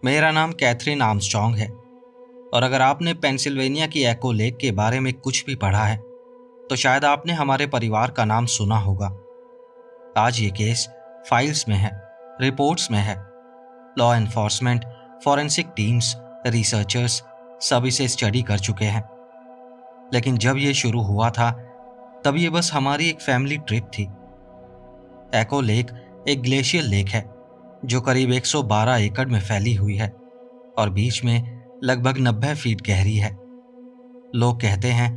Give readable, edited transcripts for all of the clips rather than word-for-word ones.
मेरा नाम Catherine Armstrong है और अगर आपने पेंसिल्वेनिया की एको लेक के बारे में कुछ भी पढ़ा है तो शायद आपने हमारे परिवार का नाम सुना होगा। आज ये केस फाइल्स में है, रिपोर्ट्स में है। Law enforcement, forensic teams, researchers सब इसे स्टडी कर चुके हैं। लेकिन जब ये शुरू हुआ था तब ये बस हमारी एक फैमिली ट्रिप थी। एको लेक एक ग्लेशियर लेक है जो करीब 112 एकड़ में फैली हुई है और बीच में लगभग 90 फीट गहरी है। लोग कहते हैं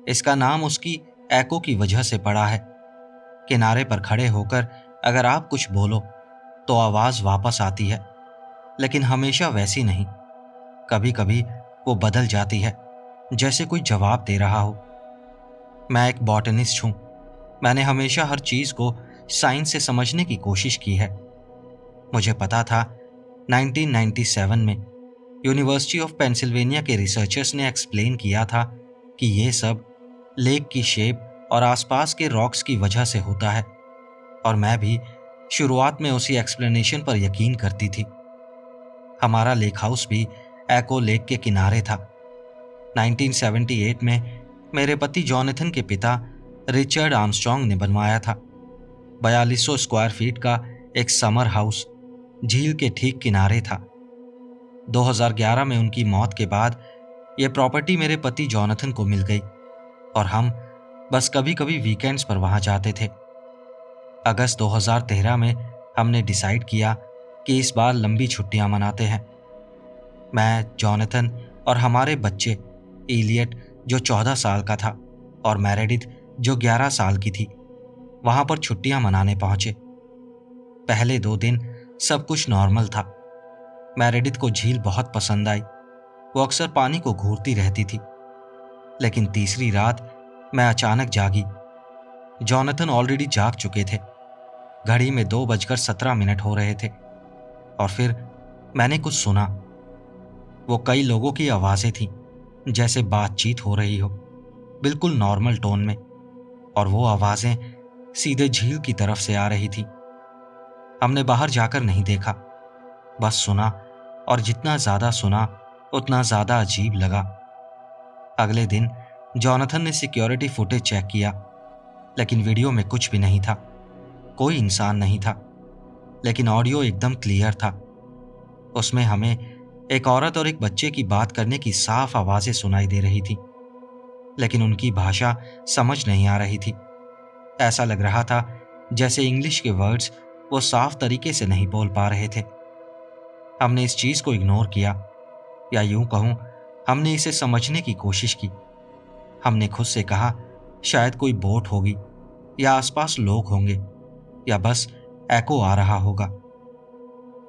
इसका नाम उसकी एको की वजह से पड़ा है। किनारे पर खड़े होकर अगर आप कुछ बोलो तो आवाज वापस आती है, लेकिन हमेशा वैसी नहीं। कभी कभी वो बदल जाती है, जैसे कोई जवाब दे रहा हो। मैं एक बॉटनिस्ट हूं। मैंने हमेशा हर चीज को साइंस से समझने की कोशिश की है। मुझे पता था 1997 में यूनिवर्सिटी ऑफ पेंसिल्वेनिया के रिसर्चर्स ने एक्सप्लेन किया था कि ये सब लेक की शेप और आसपास के रॉक्स की वजह से होता है, और मैं भी शुरुआत में उसी एक्सप्लेनेशन पर यकीन करती थी। हमारा लेक हाउस भी एको लेक के किनारे था। 1978 में मेरे पति जॉनथन के पिता रिचर्ड आर्मस्ट्रॉन्ग ने बनवाया था। 4200 स्क्वायर फीट का एक समर हाउस झील के ठीक किनारे था। 2011 में उनकी मौत के बाद यह प्रॉपर्टी मेरे पति जॉनथन को मिल गई और हम बस कभी कभी वीकेंड्स पर वहां जाते थे। अगस्त 2013 में हमने डिसाइड किया कि इस बार लंबी छुट्टियां मनाते हैं। मैं, जॉनथन और हमारे बच्चे इलियट जो 14 साल का था और मेरेडिथ जो 11 साल की थी, वहां पर छुट्टियां मनाने पहुंचे। पहले 2 दिन सब कुछ नॉर्मल था। मेरेडिथ को झील बहुत पसंद आई। वो अक्सर पानी को घूरती रहती थी। लेकिन तीसरी रात मैं अचानक जागी। जॉनथन ऑलरेडी जाग चुके थे। घड़ी में 2:17 हो रहे थे और फिर मैंने कुछ सुना। वो कई लोगों की आवाजें थीं, जैसे बातचीत हो रही हो, बिल्कुल नॉर्मल टोन में, और वो आवाजें सीधे झील की तरफ से आ रही थी। हमने बाहर जाकर नहीं देखा, बस सुना, और जितना ज्यादा सुना उतना ज्यादा अजीब लगा। अगले दिन जॉनथन ने सिक्योरिटी फुटेज चेक किया, लेकिन वीडियो में कुछ भी नहीं था। कोई इंसान नहीं था, लेकिन ऑडियो एकदम क्लियर था। उसमें हमें एक औरत और एक बच्चे की बात करने की साफ आवाजें सुनाई दे रही थी, लेकिन उनकी भाषा समझ नहीं आ रही थी। ऐसा लग रहा था जैसे इंग्लिश के वर्ड्स वो साफ तरीके से नहीं बोल पा रहे थे। हमने इस चीज को इग्नोर किया, या यूं कहूं, हमने इसे समझने की कोशिश की। हमने खुद से कहा शायद कोई बोट होगी, या आसपास लोग होंगे, या बस एको आ रहा होगा।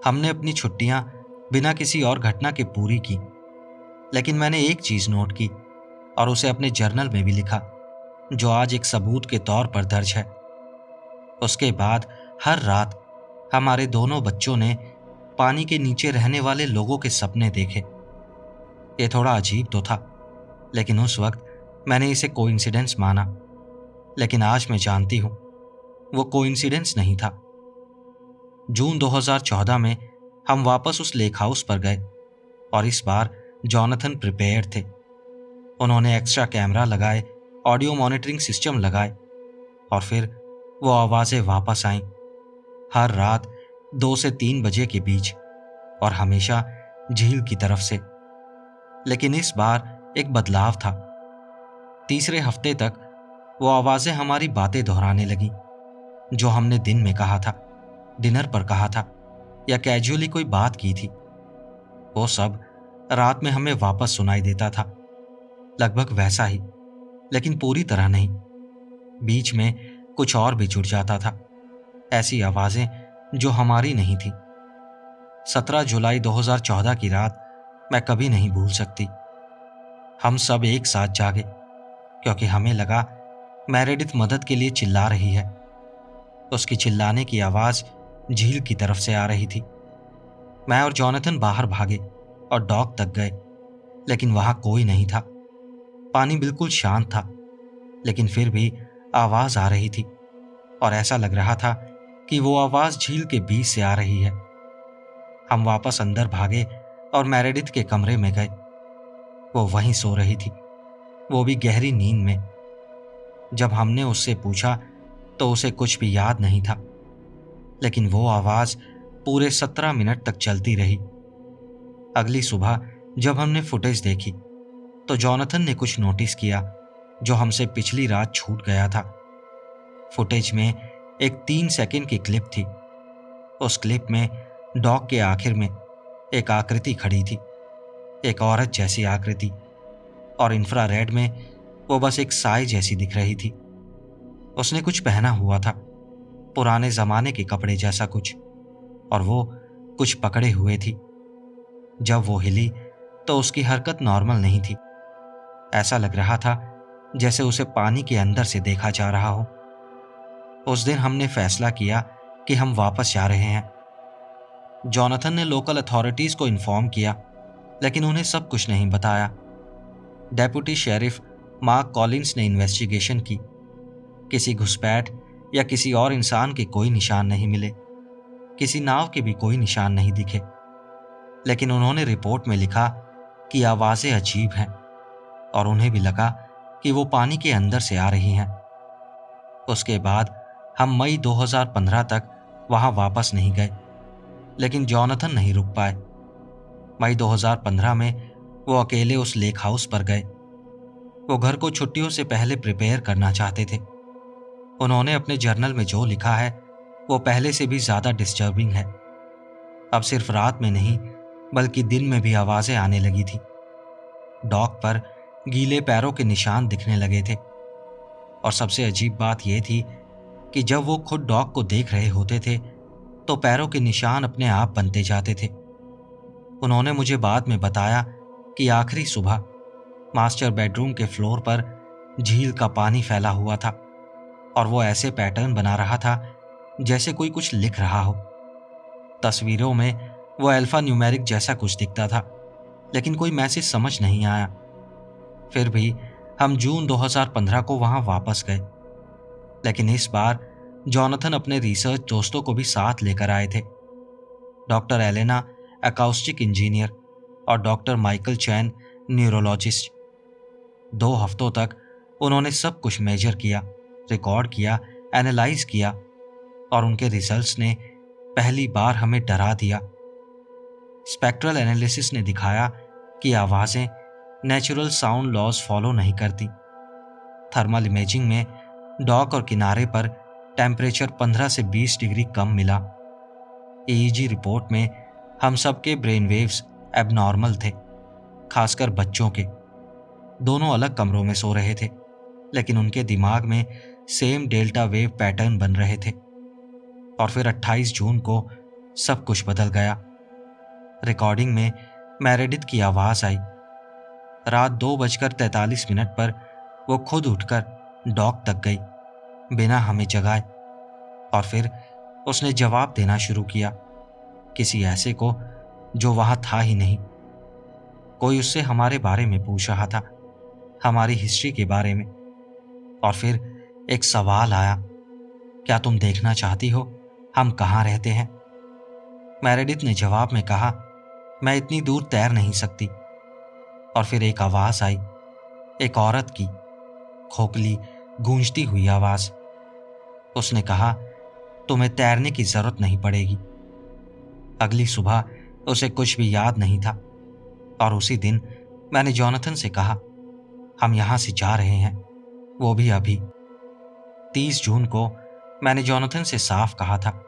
हमने अपनी छुट्टियां बिना किसी और घटना के पूरी की, लेकिन मैंने एक चीज नोट की और उसे अपने जर्नल में भी लिखा, जो आज एक सबूत के तौर पर दर्ज है। उसके बाद हर रात हमारे दोनों बच्चों ने पानी के नीचे रहने वाले लोगों के सपने देखे। ये थोड़ा अजीब तो था, लेकिन उस वक्त मैंने इसे कोइंसिडेंस माना। लेकिन आज मैं जानती हूं वो कोइंसिडेंस नहीं था। जून 2014 में हम वापस उस लेक हाउस पर गए और इस बार जॉनथन प्रिपेयर्ड थे। उन्होंने एक्स्ट्रा कैमरा लगाए, ऑडियो मॉनिटरिंग सिस्टम लगाए, और फिर वो आवाजें वापस आईं। हर रात 2 से 3 बजे के बीच, और हमेशा झील की तरफ से। लेकिन इस बार एक बदलाव था। तीसरे हफ्ते तक वो आवाजें हमारी बातें दोहराने लगी, जो हमने दिन में कहा था, डिनर पर कहा था, या कैजुअली कोई बात की थी। वो सब रात में हमें वापस सुनाई देता था, लगभग वैसा ही, लेकिन पूरी तरह नहीं। बीच में कुछ और भी जुड़ जाता था, ऐसी आवाजें जो हमारी नहीं थी। 17 जुलाई 2014 की रात मैं कभी नहीं भूल सकती। हम सब एक साथ जागे क्योंकि हमें लगा मेरेडिथ मदद के लिए चिल्ला रही है। उसकी चिल्लाने की आवाज झील की तरफ से आ रही थी। मैं और जॉनथन बाहर भागे और डॉक तक गए, लेकिन वहां कोई नहीं था। पानी बिल्कुल शांत था, लेकिन फिर भी आवाज आ रही थी, और ऐसा लग रहा था कि वो आवाज झील के बीच से आ रही है। हम वापस अंदर भागे और मेरेडिथ के कमरे में गए। वो वहीं सो रही थी, वो भी गहरी नींद में। जब हमने उससे पूछा तो उसे कुछ भी याद नहीं था, लेकिन वो आवाज पूरे 17 मिनट तक चलती रही। अगली सुबह जब हमने फुटेज देखी तो जॉनथन ने कुछ नोटिस किया जो हमसे पिछली रात छूट गया था। फुटेज में एक 3 सेकंड की क्लिप थी। उस क्लिप में डॉग के आखिर में एक आकृति खड़ी थी, एक औरत जैसी आकृति, और इंफ्रारेड में वो बस एक साई जैसी दिख रही थी। उसने कुछ पहना हुआ था, पुराने जमाने के कपड़े जैसा कुछ, और वो कुछ पकड़े हुए थी। जब वो हिली तो उसकी हरकत नॉर्मल नहीं थी। ऐसा लग रहा था जैसे उसे पानी के अंदर से देखा जा रहा हो। उस दिन हमने फैसला किया कि हम वापस जा रहे हैं। जॉनथन ने लोकल अथॉरिटीज को इन्फॉर्म किया, लेकिन उन्हें सब कुछ नहीं बताया। डेप्यूटी शेरिफ मार्क कॉलिंस ने इन्वेस्टिगेशन की। किसी घुसपैठ या किसी और इंसान के कोई निशान नहीं मिले, किसी नाव के भी कोई निशान नहीं दिखे, लेकिन उन्होंने रिपोर्ट में लिखा कि आवाजें अजीब हैं और उन्हें भी लगा कि वो पानी के अंदर से आ रही हैं। उसके बाद हम मई 2015 तक वहां वापस नहीं गए, लेकिन जॉनथन नहीं रुक पाए। मई 2015 में वो अकेले उस लेक हाउस पर गए। वो घर को छुट्टियों से पहले प्रिपेयर करना चाहते थे। उन्होंने अपने जर्नल में जो लिखा है वो पहले से भी ज्यादा डिस्टर्बिंग है। अब सिर्फ रात में नहीं बल्कि दिन में भी आवाजें आने लगी थी। डॉग पर गीले पैरों के निशान दिखने लगे थे, और सबसे अजीब बात यह थी कि जब वो खुद डॉग को देख रहे होते थे तो पैरों के निशान अपने आप बनते जाते थे। उन्होंने मुझे बाद में बताया कि आखिरी सुबह मास्टर बेडरूम के फ्लोर पर झील का पानी फैला हुआ था, और वो ऐसे पैटर्न बना रहा था जैसे कोई कुछ लिख रहा हो। तस्वीरों में वो अल्फा न्यूमेरिक जैसा कुछ दिखता था, लेकिन कोई मैसेज समझ नहीं आया। फिर भी हम जून 2015 को वहां वापस गए, लेकिन इस बार जॉनथन अपने रिसर्च दोस्तों को भी साथ लेकर आए थे। डॉक्टर एलेना, अकाउस्टिक इंजीनियर, और डॉक्टर माइकल चैन, न्यूरोलॉजिस्ट। 2 हफ्तों तक उन्होंने सब कुछ मेजर किया, रिकॉर्ड किया, एनालाइज किया, और उनके रिजल्ट्स ने पहली बार हमें डरा दिया। स्पेक्ट्रल एनालिसिस ने दिखाया कि आवाजें नेचुरल साउंड लॉज फॉलो नहीं करती। थर्मल इमेजिंग में डॉक और किनारे पर टेम्परेचर 15 से 20 डिग्री कम मिला। ईईजी रिपोर्ट में हम सबके ब्रेन वेव्स एबनॉर्मल थे, खासकर बच्चों के। दोनों अलग कमरों में सो रहे थे, लेकिन उनके दिमाग में सेम डेल्टा वेव पैटर्न बन रहे थे। और फिर 28 जून को सब कुछ बदल गया। रिकॉर्डिंग में मेरेडिथ की आवाज आई। रात 2:43 पर वो खुद उठकर डॉक तक गई, बिना हमें जगाए, और फिर उसने जवाब देना शुरू किया, किसी ऐसे को जो वहां था ही नहीं। कोई उससे हमारे बारे में पूछ रहा था, हमारी हिस्ट्री के बारे में। और फिर एक सवाल आया, क्या तुम देखना चाहती हो हम कहाँ रहते हैं? मेरेडिथ ने जवाब में कहा, मैं इतनी दूर तैर नहीं सकती। और फिर एक आवाज आई, एक औरत की, खोखली गूंजती हुई आवाज। उसने कहा, तुम्हें तैरने की जरूरत नहीं पड़ेगी। अगली सुबह उसे कुछ भी याद नहीं था, और उसी दिन मैंने जॉनथन से कहा, हम यहां से जा रहे हैं, वो भी अभी। 30 जून को मैंने जॉनथन से साफ कहा था,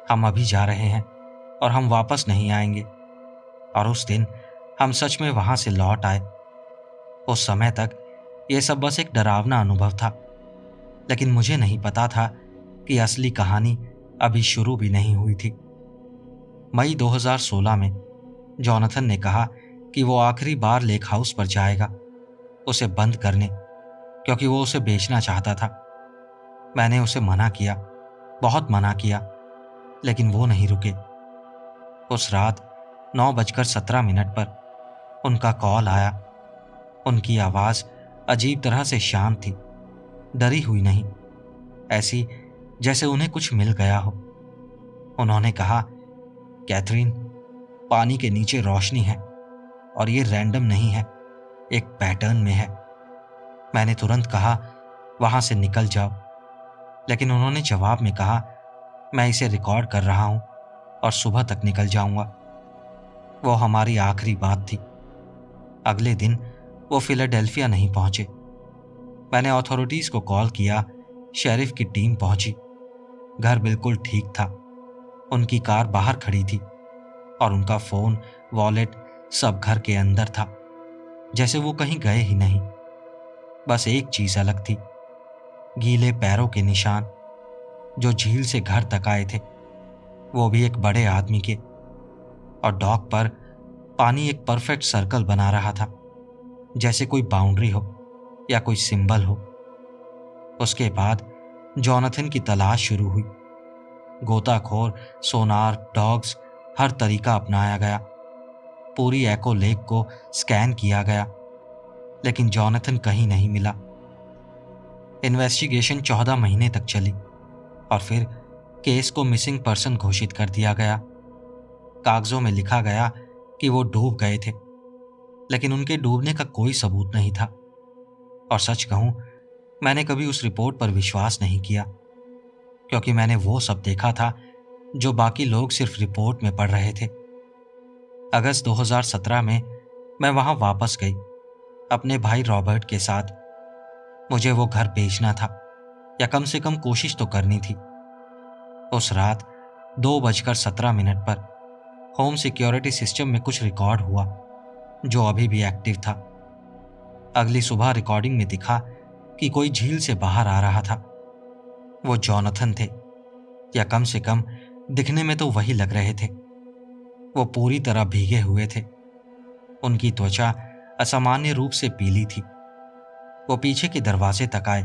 हम अभी जा रहे हैं और हम वापस नहीं आएंगे। और उस दिन हम सच में वहां से लौट आए। उस समय तक यह सब बस एक डरावना अनुभव था, लेकिन मुझे नहीं पता था कि असली कहानी अभी शुरू भी नहीं हुई थी। मई 2016 में जॉनथन ने कहा कि वो आखिरी बार लेक हाउस पर जाएगा, उसे बंद करने, क्योंकि वो उसे बेचना चाहता था। मैंने उसे मना किया, बहुत मना किया, लेकिन वो नहीं रुके। उस रात 9:17 पर उनका कॉल आया। उनकी आवाज अजीब तरह से शांत थी, डरी हुई नहीं, ऐसी जैसे उन्हें कुछ मिल गया हो। उन्होंने कहा, कैथरीन, पानी के नीचे रोशनी है और ये रैंडम नहीं है, एक पैटर्न में है। मैंने तुरंत कहा, वहां से निकल जाओ, लेकिन उन्होंने जवाब में कहा, मैं इसे रिकॉर्ड कर रहा हूं और सुबह तक निकल जाऊंगा। वो हमारी आखिरी बात थी। अगले दिन वो फिलाडेल्फिया नहीं पहुंचे। मैंने अथॉरिटीज को कॉल किया, शेरिफ की टीम पहुंची। घर बिल्कुल ठीक था। उनकी कार बाहर खड़ी थी और उनका फोन, वॉलेट सब घर के अंदर था, जैसे वो कहीं गए ही नहीं। बस एक चीज अलग थी, गीले पैरों के निशान जो झील से घर तक आए थे, वो भी एक बड़े आदमी के। और डॉक पर पानी एक परफेक्ट सर्कल बना रहा था, जैसे कोई बाउंड्री हो या कोई सिंबल हो। उसके बाद जॉनथन की तलाश शुरू हुई। गोताखोर, सोनार, डॉग्स, हर तरीका अपनाया गया। पूरी एको लेक को स्कैन किया गया, लेकिन जॉनथन कहीं नहीं मिला। इन्वेस्टिगेशन 14 महीने तक चली और फिर केस को मिसिंग पर्सन घोषित कर दिया गया। कागजों में लिखा गया कि वो डूब गए थे, लेकिन उनके डूबने का कोई सबूत नहीं था। और सच कहूं, मैंने कभी उस रिपोर्ट पर विश्वास नहीं किया, क्योंकि मैंने वो सब देखा था जो बाकी लोग सिर्फ रिपोर्ट में पढ़ रहे थे। अगस्त 2017 में मैं वहां वापस गई, अपने भाई रॉबर्ट के साथ। मुझे वो घर बेचना था, या कम से कम कोशिश तो करनी थी। उस रात 2:17 पर होम सिक्योरिटी सिस्टम में कुछ रिकॉर्ड हुआ, जो अभी भी एक्टिव था। अगली सुबह रिकॉर्डिंग में दिखा कि कोई झील से बाहर आ रहा था। वो जॉनथन थे, या कम से कम दिखने में तो वही लग रहे थे। वो पूरी तरह भीगे हुए थे। उनकी त्वचा असामान्य रूप से पीली थी। वो पीछे के दरवाजे तक आए,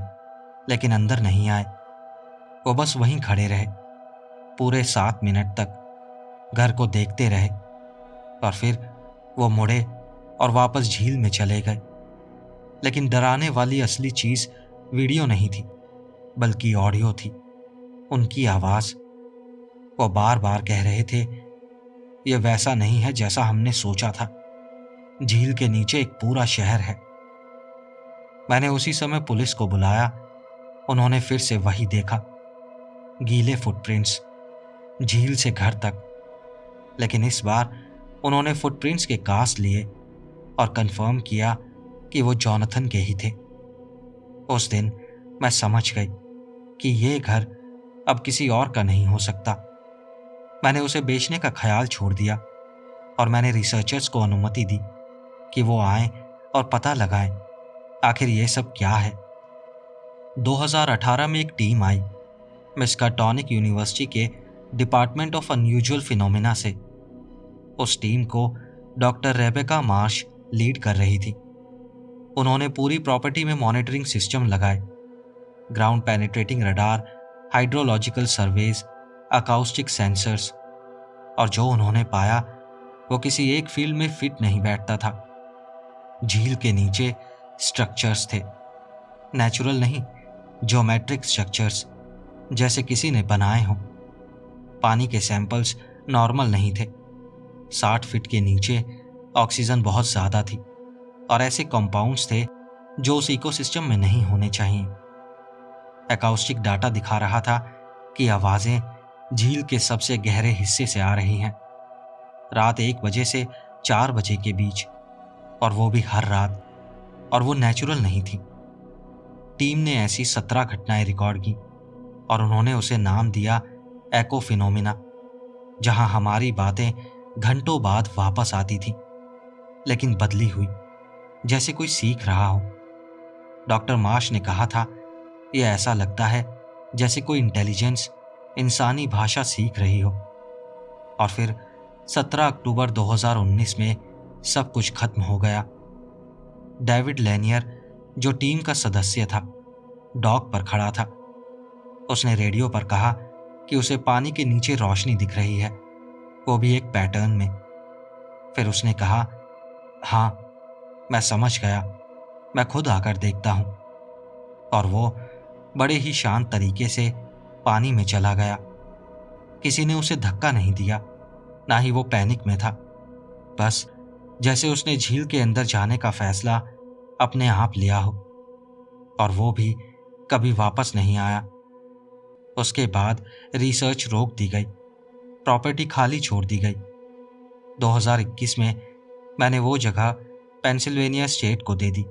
लेकिन अंदर नहीं आए। वो बस वहीं खड़े रहे पूरे 7 मिनट तक, घर को देखते रहे। और फिर वो मुड़े और वापस झील में चले गए। लेकिन डराने वाली असली चीज वीडियो नहीं थी, बल्कि ऑडियो थी। उनकी आवाज। वो बार बार कह रहे थे, ये वैसा नहीं है जैसा हमने सोचा था। झील के नीचे एक पूरा शहर है। मैंने उसी समय पुलिस को बुलाया। उन्होंने फिर से वही देखा, गीले फुटप्रिंट्स झील से घर तक। लेकिन इस बार उन्होंने फुटप्रिंट्स के कास्ट लिए और कंफर्म किया कि वो जॉनथन के ही थे। उस दिन मैं समझ गई कि ये घर अब किसी और का नहीं हो सकता। मैंने उसे बेचने का ख्याल छोड़ दिया और मैंने रिसर्चर्स को अनुमति दी कि वो आएं और पता लगाएं आखिर ये सब क्या है। 2018 में एक टीम आई, मिस्काटॉनिक यूनिवर्सिटी के डिपार्टमेंट ऑफ अनयूजुअल फिनोमिना से। उस टीम को डॉक्टर रेबेका मार्श लीड कर रही थी। उन्होंने पूरी प्रॉपर्टी में मॉनिटरिंग सिस्टम लगाए, ground penetrating radar, hydrological surveys, acoustic sensors. और जो उन्होंने पाया वो किसी एक फील्ड में फिट नहीं बैठता था। झील के नीचे स्ट्रक्चर्स थे, नेचुरल नहीं, ज्योमेट्रिक स्ट्रक्चर्स, जैसे किसी ने बनाए हों। पानी के सैंपल्स नॉर्मल नहीं थे। 60 फीट के नीचे ऑक्सीजन बहुत ज्यादा थी और ऐसे कंपाउंड्स थे जो उस इकोसिस्टम में नहीं होने चाहिए। अकाउस्टिक डाटा दिखा रहा था कि आवाजें झील के सबसे गहरे हिस्से से आ रही हैं, रात 1 बजे से 4 बजे के बीच, और वो भी हर रात। और वो नेचुरल नहीं थी। टीम ने ऐसी 17 घटनाएं रिकॉर्ड की और उन्होंने उसे नाम दिया एको फिनोमिना, जहां हमारी बातें घंटों बाद वापस आती थी, लेकिन बदली हुई, जैसे कोई सीख रहा हो। डॉक्टर मार्श ने कहा था, यह ऐसा लगता है जैसे कोई इंटेलिजेंस इंसानी भाषा सीख रही हो। और फिर 17 अक्टूबर 2019 में सब कुछ खत्म हो गया। डेविड लेनियर, जो टीम का सदस्य था, डॉक पर खड़ा था। उसने रेडियो पर कहा कि उसे पानी के नीचे रोशनी दिख रही है, वो भी एक पैटर्न में। फिर उसने कहा, हाँ, मैं समझ गया, मैं खुद आकर देखता हूं। और वो बड़े ही शांत तरीके से पानी में चला गया। किसी ने उसे धक्का नहीं दिया, ना ही वो पैनिक में था। बस जैसे उसने झील के अंदर जाने का फैसला अपने आप लिया हो, और वो भी कभी वापस नहीं आया। उसके बाद रिसर्च रोक दी गई, प्रॉपर्टी खाली छोड़ दी गई। 2021 में मैंने वो जगह पेंसिल्वेनिया स्टेट को दे दी,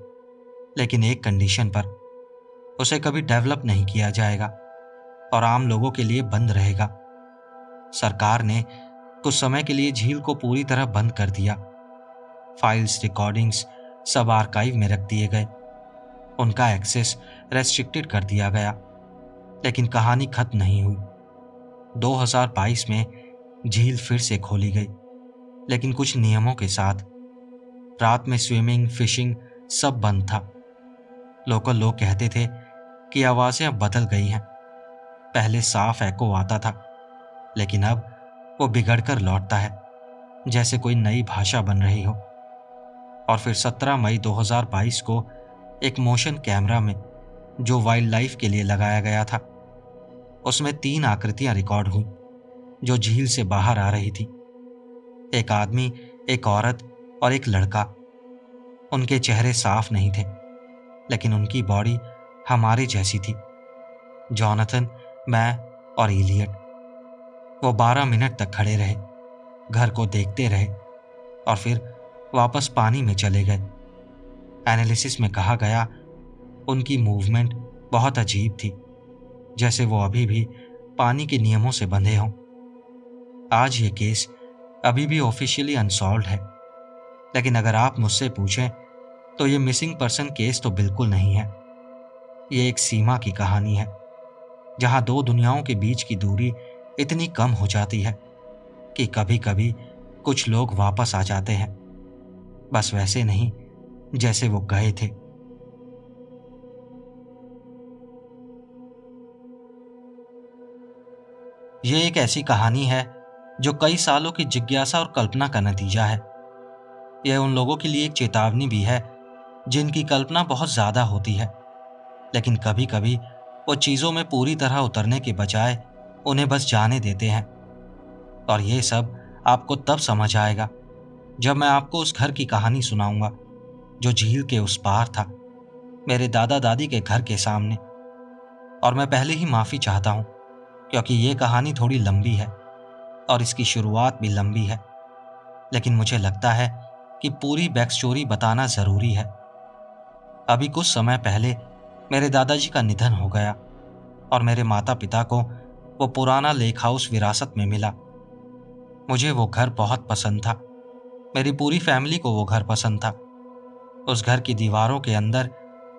लेकिन एक कंडीशन पर, उसे कभी डेवलप नहीं किया जाएगा और आम लोगों के लिए बंद रहेगा। सरकार ने कुछ समय के लिए झील को पूरी तरह बंद कर दिया। फाइल्स, रिकॉर्डिंग्स सब आर्काइव में रख दिए गए, उनका एक्सेस रेस्ट्रिक्टेड कर दिया गया। लेकिन कहानी खत्म नहीं हुई। 2022 में झील फिर से खोली गई, लेकिन कुछ नियमों के साथ। रात में स्विमिंग, फिशिंग सब बंद था। लोकल लोग कहते थे कि आवाजें अब बदल गई हैं। पहले साफ एको आता था, लेकिन अब वो बिगड़कर लौटता है, जैसे कोई नई भाषा बन रही हो। और फिर 17 मई 2022 को एक मोशन कैमरा में, जो वाइल्ड लाइफ के लिए लगाया गया था, उसमें 3 आकृतियां रिकॉर्ड हुई जो झील से बाहर आ रही थी। एक आदमी, एक औरत और एक लड़का। उनके चेहरे साफ नहीं थे, लेकिन उनकी बॉडी हमारे जैसी थी। जॉनथन, मैं और इलियट। वो 12 मिनट तक खड़े रहे, घर को देखते रहे और फिर वापस पानी में चले गए। एनालिसिस में कहा गया उनकी मूवमेंट बहुत अजीब थी, जैसे वो अभी भी पानी के नियमों से बंधे हों। आज ये केस अभी भी ऑफिशियली अनसॉल्व्ड है, लेकिन अगर आप मुझसे पूछें तो ये मिसिंग पर्सन केस तो बिल्कुल नहीं है। ये एक सीमा की कहानी है, जहां 2 दुनियाओं के बीच की दूरी इतनी कम हो जाती है कि कभी कभी कुछ लोग वापस आ जाते हैं, बस वैसे नहीं जैसे वो गए थे। ये एक ऐसी कहानी है जो कई सालों की जिज्ञासा और कल्पना का नतीजा है। यह उन लोगों के लिए एक चेतावनी भी है जिनकी कल्पना बहुत ज्यादा होती है, लेकिन कभी कभी वो चीजों में पूरी तरह उतरने के बजाय उन्हें बस जाने देते हैं। और ये सब आपको तब समझ आएगा जब मैं आपको उस घर की कहानी सुनाऊंगा जो झील के उस पार था, मेरे दादा दादी के घर के सामने। और मैं पहले ही माफी चाहता हूं, क्योंकि ये कहानी थोड़ी लंबी है और इसकी शुरुआत भी लंबी है, लेकिन मुझे लगता है कि पूरी बैक स्टोरी बताना जरूरी है। अभी कुछ समय पहले मेरे दादाजी का निधन हो गया और मेरे माता पिता को वो पुराना लेक हाउस विरासत में मिला। मुझे वो घर बहुत पसंद था, मेरी पूरी फैमिली को वो घर पसंद था। उस घर की दीवारों के अंदर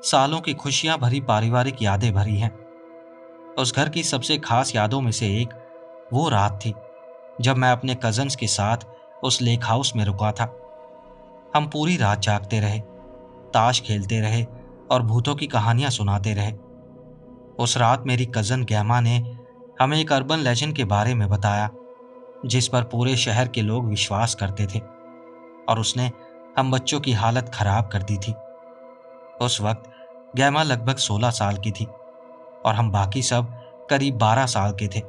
सालों की खुशियां भरी पारिवारिक यादें भरी हैं। उस घर की सबसे खास यादों में से एक वो रात थी जब मैं अपने कजन्स के साथ उस लेक हाउस में रुका था। हम पूरी रात जागते रहे, ताश खेलते रहे और भूतों की कहानियां सुनाते रहे। उस रात मेरी कजन गैमा ने हमें एक अर्बन लेजेंड के बारे में बताया जिस पर पूरे शहर के लोग विश्वास करते थे, और उसने हम बच्चों की हालत खराब कर दी थी। उस वक्त गैमा लगभग 16 साल की थी और हम बाकी सब करीब 12 साल के थे।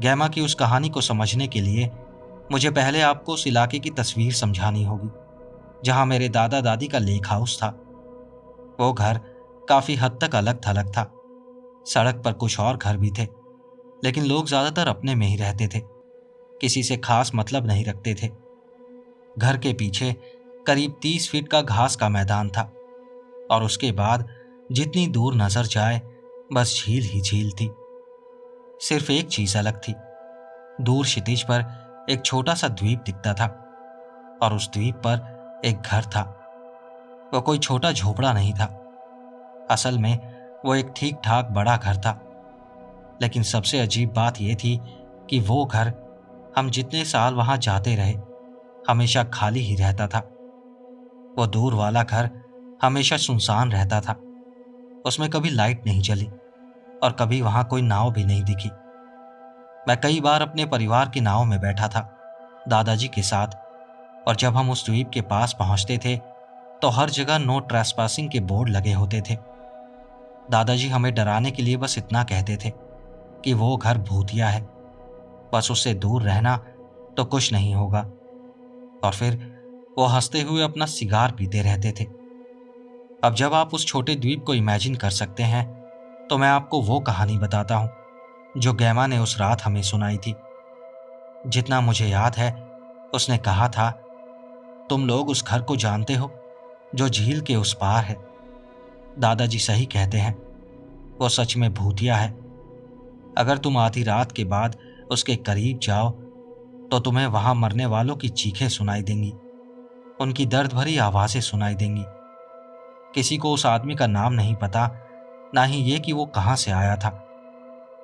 गैमा की उस कहानी को समझने के लिए मुझे पहले आपको उस इलाके की तस्वीर समझानी होगी जहां मेरे दादा दादी का लेक हाउस था। वो घर काफी हद तक अलग थलग था। सड़क पर कुछ और घर भी थे, लेकिन लोग ज्यादातर अपने में ही रहते थे, किसी से खास मतलब नहीं रखते थे। घर के पीछे करीब 30 फीट का घास का मैदान था और उसके बाद जितनी दूर नजर जाए बस झील ही झील थी। सिर्फ एक चीज अलग थी, दूर क्षितिज पर एक छोटा सा द्वीप दिखता था और उस द्वीप पर एक घर था। वो कोई छोटा झोपड़ा नहीं था, असल में वो एक ठीक ठाक बड़ा घर था। लेकिन सबसे अजीब बात यह थी कि वो घर हम जितने साल वहां जाते रहे हमेशा खाली ही रहता था। वो दूर वाला घर हमेशा सुनसान रहता था, उसमें कभी लाइट नहीं जली और कभी वहां कोई नाव भी नहीं दिखी। मैं कई बार अपने परिवार की नाव में बैठा था दादाजी के साथ, और जब हम उस द्वीप के पास पहुंचते थे तो हर जगह नो ट्रेसपासिंग के बोर्ड लगे होते थे। दादाजी हमें डराने के लिए बस इतना कहते थे कि वो घर भूतिया है, बस उससे दूर रहना तो कुछ नहीं होगा। और फिर वो हंसते हुए अपना सिगार पीते रहते थे। अब जब आप उस छोटे द्वीप को इमेजिन कर सकते हैं तो मैं आपको वो कहानी बताता हूँ जो गैमा ने उस रात हमें सुनाई थी। जितना मुझे याद है उसने कहा था, तुम लोग उस घर को जानते हो जो झील के उस पार है। दादाजी सही कहते हैं, वो सच में भूतिया है। अगर तुम आधी रात के बाद उसके करीब जाओ तो तुम्हें वहां मरने वालों की चीखें सुनाई देंगी, उनकी दर्द भरी आवाजें सुनाई देंगी। किसी को उस आदमी का नाम नहीं पता, ना ही ये कि वो कहाँ से आया था,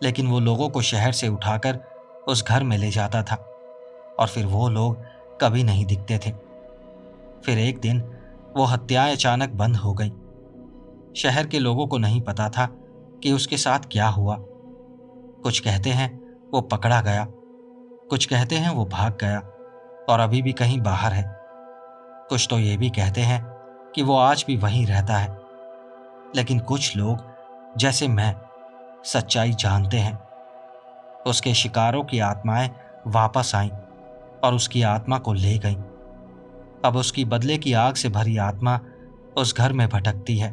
लेकिन वो लोगों को शहर से उठाकर उस घर में ले जाता था और फिर वो लोग कभी नहीं दिखते थे। फिर एक दिन वो हत्याएं अचानक बंद हो गई। शहर के लोगों को नहीं पता था कि उसके साथ क्या हुआ। कुछ कहते हैं वो पकड़ा गया, कुछ कहते हैं वो भाग गया और अभी भी कहीं बाहर है। कुछ तो ये भी कहते हैं कि वो आज भी वहीं रहता है। लेकिन कुछ लोग जैसे मैं सच्चाई जानते हैं। उसके शिकारों की आत्माएं वापस आईं और उसकी आत्मा को ले गईं। अब उसकी बदले की आग से भरी आत्मा उस घर में भटकती है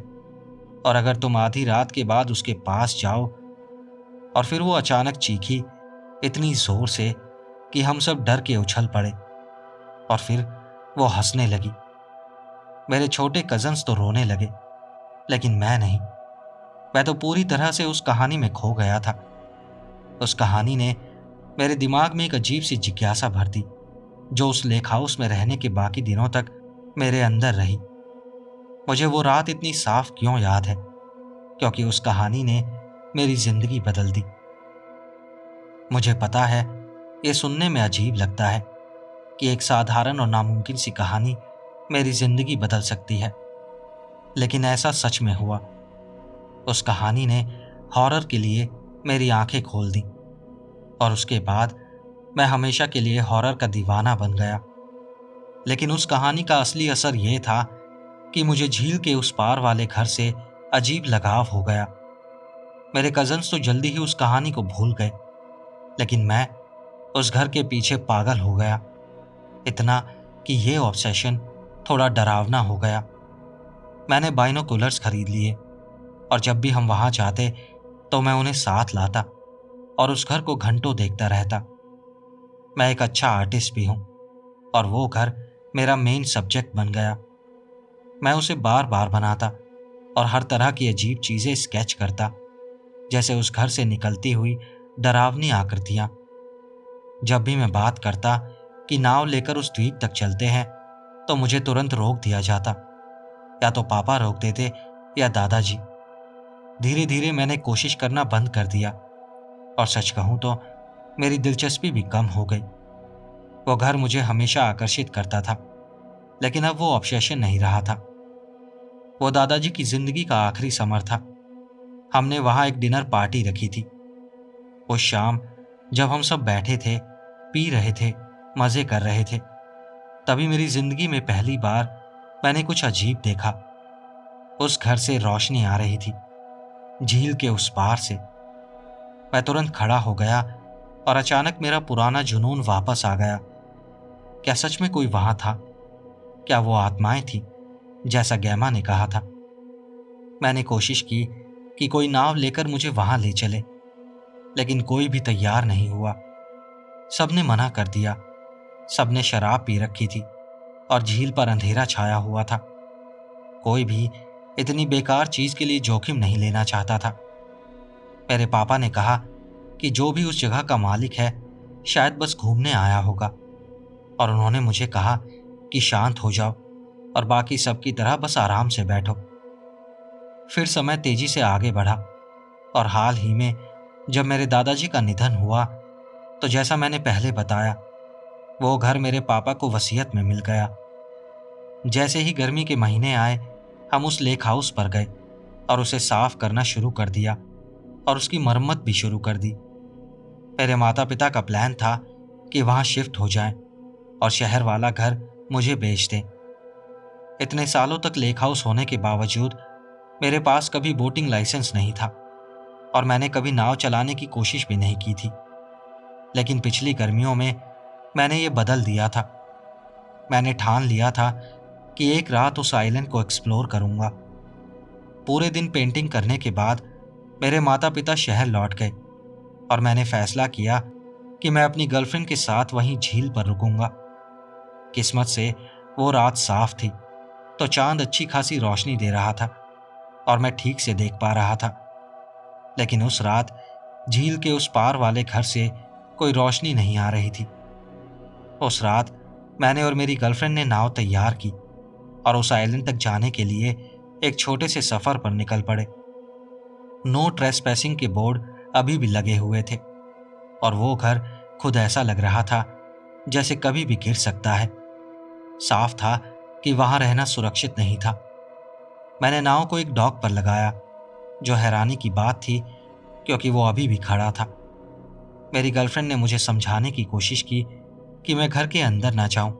और अगर तुम आधी रात के बाद उसके पास जाओ और फिर वो अचानक चीखी इतनी जोर से कि हम सब डर के उछल पड़े और फिर वो हंसने लगी। मेरे छोटे कजन्स तो रोने लगे, लेकिन मैं नहीं। मैं तो पूरी तरह से उस कहानी में खो गया था। उस कहानी ने मेरे दिमाग में एक अजीब सी जिज्ञासा भर दी जो उस लेक हाउस में रहने के बाकी दिनों तक मेरे अंदर रही। मुझे वो रात इतनी साफ क्यों याद है? क्योंकि उस कहानी ने मेरी जिंदगी बदल दी। मुझे पता है ये सुनने में अजीब लगता है कि एक साधारण और नामुमकिन सी कहानी मेरी जिंदगी बदल सकती है, लेकिन ऐसा सच में हुआ। उस कहानी ने हॉरर के लिए मेरी आंखें खोल दी और उसके बाद मैं हमेशा के लिए हॉरर का दीवाना बन गया। लेकिन उस कहानी का असली असर यह था कि मुझे झील के उस पार वाले घर से अजीब लगाव हो गया। मेरे कजन्स तो जल्दी ही उस कहानी को भूल गए, लेकिन मैं उस घर के पीछे पागल हो गया, इतना कि ये ऑब्सेशन थोड़ा डरावना हो गया। मैंने बाइनोकुलर्स खरीद लिए और जब भी हम वहां जाते तो मैं उन्हें साथ लाता और उस घर को घंटों देखता रहता। मैं एक अच्छा आर्टिस्ट भी हूं और वो घर मेरा मेन सब्जेक्ट बन गया। मैं उसे बार बार बनाता और हर तरह की अजीब चीजें स्केच करता, जैसे उस घर से निकलती हुई डरावनी आकृतियां। जब भी मैं बात करता कि नाव लेकर उस द्वीप तक चलते हैं तो मुझे तुरंत रोक दिया जाता। या तो पापा रोक देते या दादाजी। धीरे धीरे मैंने कोशिश करना बंद कर दिया और सच कहूं तो मेरी दिलचस्पी भी कम हो गई। वो घर मुझे हमेशा आकर्षित करता था, लेकिन अब वो ऑब्सेशन नहीं रहा था। वो दादाजी की जिंदगी का आखिरी समर था। हमने वहां एक डिनर पार्टी रखी थी। उस शाम जब हम सब बैठे थे, पी रहे थे, मजे कर रहे थे, तभी मेरी जिंदगी में पहली बार मैंने कुछ अजीब देखा। उस घर से रोशनी आ रही थी, झील के उस पार से। मैं तुरंत खड़ा हो गया और अचानक मेरा पुराना जुनून वापस आ गया। क्या सच में कोई वहां था? क्या वो आत्माएं थी जैसा गैमा ने कहा था? मैंने कोशिश की कि कोई नाव लेकर मुझे वहां ले चले, लेकिन कोई भी तैयार नहीं हुआ। सबने मना कर दिया। सबने शराब पी रखी थी और झील पर अंधेरा छाया हुआ था। कोई भी इतनी बेकार चीज के लिए जोखिम नहीं लेना चाहता था। मेरे पापा ने कहा कि जो भी उस जगह का मालिक है शायद बस घूमने आया होगा, और उन्होंने मुझे कहा कि शांत हो जाओ और बाकी सबकी तरह बस आराम से बैठो। फिर समय तेजी से आगे बढ़ा और हाल ही में जब मेरे दादाजी का निधन हुआ तो जैसा मैंने पहले बताया, वो घर मेरे पापा को वसीयत में मिल गया। जैसे ही गर्मी के महीने आए हम उस लेक हाउस पर गए और उसे साफ करना शुरू कर दिया और उसकी मरम्मत भी शुरू कर दी। मेरे माता पिता का प्लान था कि वहां शिफ्ट हो जाएं और शहर वाला घर मुझे बेच दें। इतने सालों तक लेक हाउस होने के बावजूद मेरे पास कभी बोटिंग लाइसेंस नहीं था और मैंने कभी नाव चलाने की कोशिश भी नहीं की थी। लेकिन पिछली गर्मियों में मैंने ये बदल दिया था। मैंने ठान लिया था कि एक रात उस आइलैंड को एक्सप्लोर करूंगा। पूरे दिन पेंटिंग करने के बाद मेरे माता पिता शहर लौट गए और मैंने फैसला किया कि मैं अपनी गर्लफ्रेंड के साथ वहीं झील पर रुकूंगा। किस्मत से वो रात साफ थी, तो चांद अच्छी खासी रोशनी दे रहा था और मैं ठीक से देख पा रहा था। लेकिन उस रात झील के उस पार वाले घर से कोई रोशनी नहीं आ रही थी। उस रात मैंने और मेरी गर्लफ्रेंड ने नाव तैयार की और उस आइलैंड तक जाने के लिए एक छोटे से सफर पर निकल पड़े। नो ट्रेसपैसिंग के बोर्ड अभी भी लगे हुए थे और वो घर खुद ऐसा लग रहा था जैसे कभी भी गिर सकता है। साफ था कि वहां रहना सुरक्षित नहीं था। मैंने नाव को एक डॉक पर लगाया, जो हैरानी की बात थी क्योंकि वो अभी भी खड़ा था। मेरी गर्लफ्रेंड ने मुझे समझाने की कोशिश की कि मैं घर के अंदर ना जाऊं,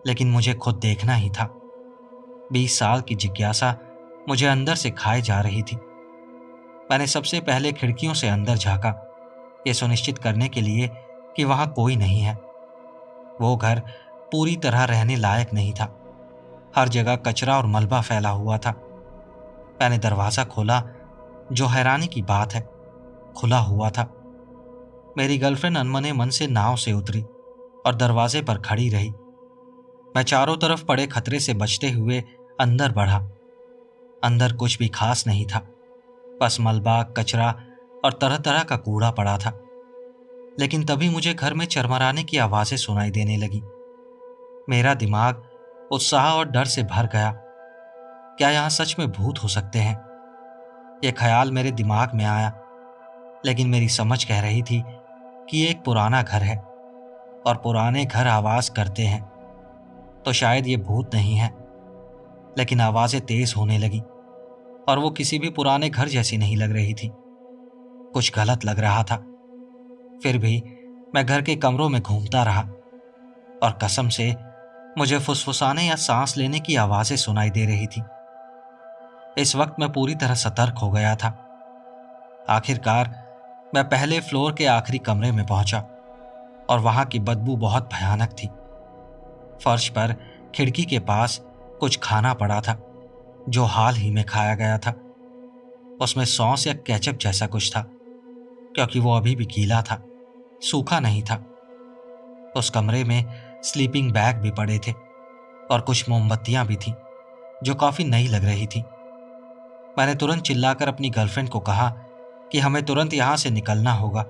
लेकिन मुझे खुद देखना ही था। 20 साल की जिज्ञासा मुझे अंदर से खाए जा रही थी। मैंने सबसे पहले खिड़कियों से अंदर झांका, ये सुनिश्चित करने के लिए कि वहां कोई नहीं है। वो घर पूरी तरह रहने लायक नहीं था। हर जगह कचरा और मलबा फैला हुआ था। मैंने दरवाजा खोला, जो हैरानी की बात है खुला हुआ था। मेरी गर्लफ्रेंड अनमने मन से नाव से उतरी और दरवाजे पर खड़ी रही। मैं चारों तरफ पड़े खतरे से बचते हुए अंदर बढ़ा। अंदर कुछ भी खास नहीं था, बस मलबा, कचरा और तरह तरह का कूड़ा पड़ा था। लेकिन तभी मुझे घर में चरमराने की आवाजें सुनाई देने लगी। मेरा दिमाग उत्साह और डर से भर गया। क्या यहाँ सच में भूत हो सकते हैं? यह ख्याल मेरे दिमाग में आया, लेकिन मेरी समझ कह रही थी कि ये एक पुराना घर है और पुराने घर आवाज करते हैं, तो शायद ये भूत नहीं है। लेकिन आवाजें तेज होने लगी और वो किसी भी पुराने घर जैसी नहीं लग रही थी। कुछ गलत लग रहा था। फिर भी मैं घर के कमरों में घूमता रहा और कसम से मुझे फुसफुसाने या सांस लेने की आवाजें सुनाई दे रही थी। इस वक्त मैं पूरी तरह सतर्क हो गया था। आखिरकार मैं पहले फ्लोर के आखिरी कमरे में पहुंचा और वहां की बदबू बहुत भयानक थी। फर्श पर खिड़की के पास कुछ खाना पड़ा था, जो हाल ही में खाया गया था। उसमें सॉस या केचप जैसा कुछ था, क्योंकि वो अभी भी गीला था, सूखा नहीं था। उस कमरे में स्लीपिंग बैग भी पड़े थे और कुछ मोमबत्तियां भी थीं, जो काफी नई लग रही थी। मैंने तुरंत चिल्लाकर अपनी गर्लफ्रेंड को कहा कि हमें तुरंत यहां से निकलना होगा।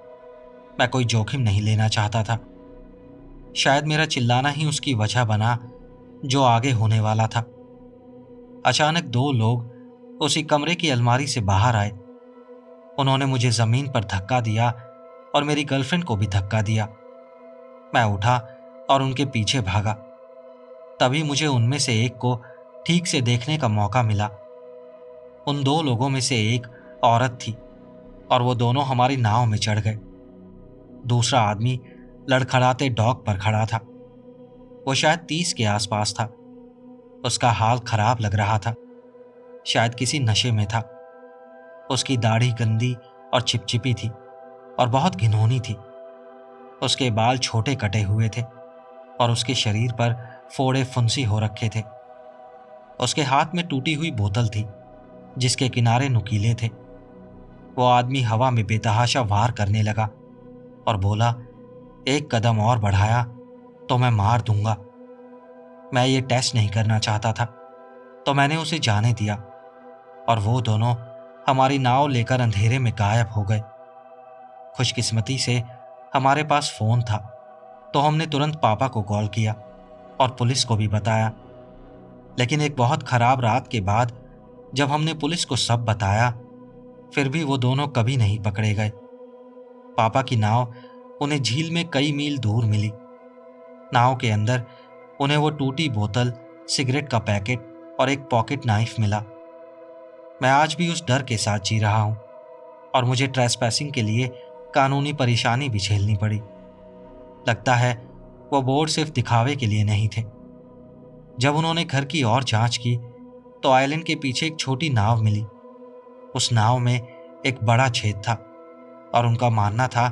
मैं कोई जोखिम नहीं लेना चाहता था। शायद मेरा चिल्लाना ही उसकी वजह बना जो आगे होने वाला था। अचानक 2 लोग उसी कमरे की अलमारी से बाहर आए। उन्होंने मुझे जमीन पर धक्का दिया और मेरी गर्लफ्रेंड को भी धक्का दिया। मैं उठा और उनके पीछे भागा। तभी मुझे उनमें से एक को ठीक से देखने का मौका मिला। उन 2 लोगों में से एक औरत थी और वो दोनों हमारी नाव में चढ़ गए। दूसरा आदमी लड़खड़ाते डॉक पर खड़ा था। वो शायद 30 के आसपास था। उसका हाल खराब लग रहा था, शायद किसी नशे में था। उसकी दाढ़ी गंदी और चिपचिपी थी और बहुत घिनौनी थी। उसके बाल छोटे कटे हुए थे और उसके शरीर पर फोड़े फुंसी हो रखे थे। उसके हाथ में टूटी हुई बोतल थी, जिसके किनारे नुकीले थे। वो आदमी हवा में बेतहाशा वार करने लगा और बोला, एक कदम और बढ़ाया तो मैं मार दूंगा। मैं ये टेस्ट नहीं करना चाहता था, तो मैंने उसे जाने दिया और वो दोनों हमारी नाव लेकर अंधेरे में गायब हो गए। खुशकिस्मती से हमारे पास फोन था, तो हमने तुरंत पापा को कॉल किया और पुलिस को भी बताया। लेकिन एक बहुत खराब रात के बाद जब हमने पुलिस को सब बताया, फिर भी वो दोनों कभी नहीं पकड़े गए। पापा की नाव उन्हें झील में कई मील दूर मिली। नाव के अंदर उन्हें वो टूटी बोतल, सिगरेट का पैकेट और एक पॉकेट नाइफ मिला। मैं आज भी उस डर के साथ जी रहा हूं और मुझे ट्रेसपैसिंग के लिए कानूनी परेशानी भी झेलनी पड़ी। लगता है वो बोर्ड सिर्फ दिखावे के लिए नहीं थे। जब उन्होंने घर की और जांच की तो आइलैंड के पीछे एक छोटी नाव मिली। उस नाव में एक बड़ा छेद था और उनका मानना था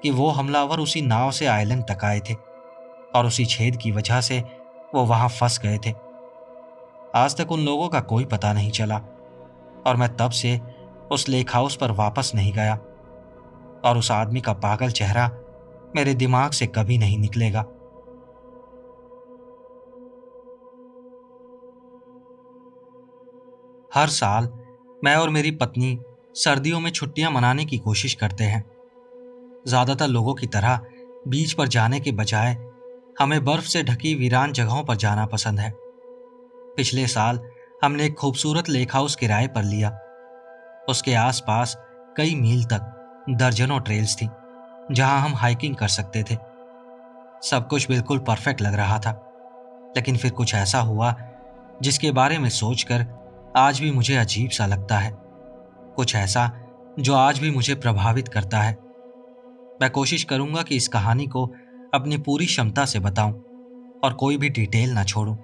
कि वो हमलावर उसी नाव से आइलैंड तक आए थे और उसी छेद की वजह से वो वहां फंस गए थे। आज तक उन लोगों का कोई पता नहीं चला और मैं तब से उस लेक हाउस पर वापस नहीं गया और उस आदमी का पागल चेहरा मेरे दिमाग से कभी नहीं निकलेगा। हर साल मैं और मेरी पत्नी सर्दियों में छुट्टियां मनाने की कोशिश करते हैं। ज्यादातर लोगों की तरह बीच पर जाने के बजाय हमें बर्फ से ढकी वीरान जगहों पर जाना पसंद है। पिछले साल हमने एक खूबसूरत लेक हाउस किराए पर लिया। उसके आसपास कई मील तक दर्जनों ट्रेल्स थी जहां हम हाइकिंग कर सकते थे। सब कुछ बिल्कुल परफेक्ट लग रहा था, लेकिन फिर कुछ ऐसा हुआ जिसके बारे में सोचकर आज भी मुझे अजीब सा लगता है। कुछ ऐसा जो आज भी मुझे प्रभावित करता है। मैं कोशिश करूंगा कि इस कहानी को अपनी पूरी क्षमता से बताऊं और कोई भी डिटेल ना छोड़ूं।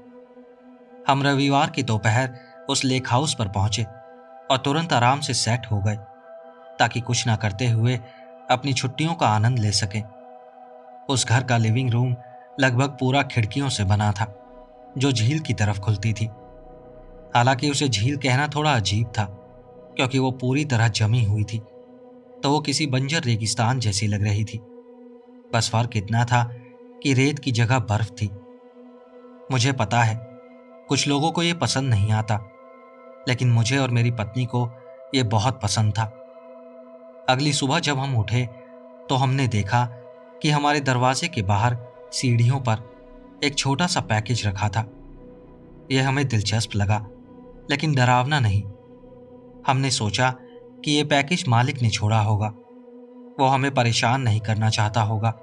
हम रविवार की दोपहर उस लेक हाउस पर पहुंचे और तुरंत आराम से सेट हो गए ताकि कुछ ना करते हुए अपनी छुट्टियों का आनंद ले सकें। उस घर का लिविंग रूम लगभग पूरा खिड़कियों से बना था जो झील की तरफ खुलती थी। हालांकि उसे झील कहना थोड़ा अजीब था क्योंकि वो पूरी तरह जमी हुई थी, तो वो किसी बंजर रेगिस्तान जैसी लग रही थी। बस फर्क इतना था कि रेत की जगह बर्फ थी। मुझे पता है कुछ लोगों को ये पसंद नहीं आता, लेकिन मुझे और मेरी पत्नी को ये बहुत पसंद था। अगली सुबह जब हम उठे तो हमने देखा कि हमारे दरवाजे के बाहर सीढ़ियों पर एक छोटा सा पैकेज रखा था। यह हमें दिलचस्प लगा, लेकिन डरावना नहीं। हमने सोचा कि यह पैकेज मालिक ने छोड़ा होगा। वो हमें परेशान नहीं करना चाहता होगा,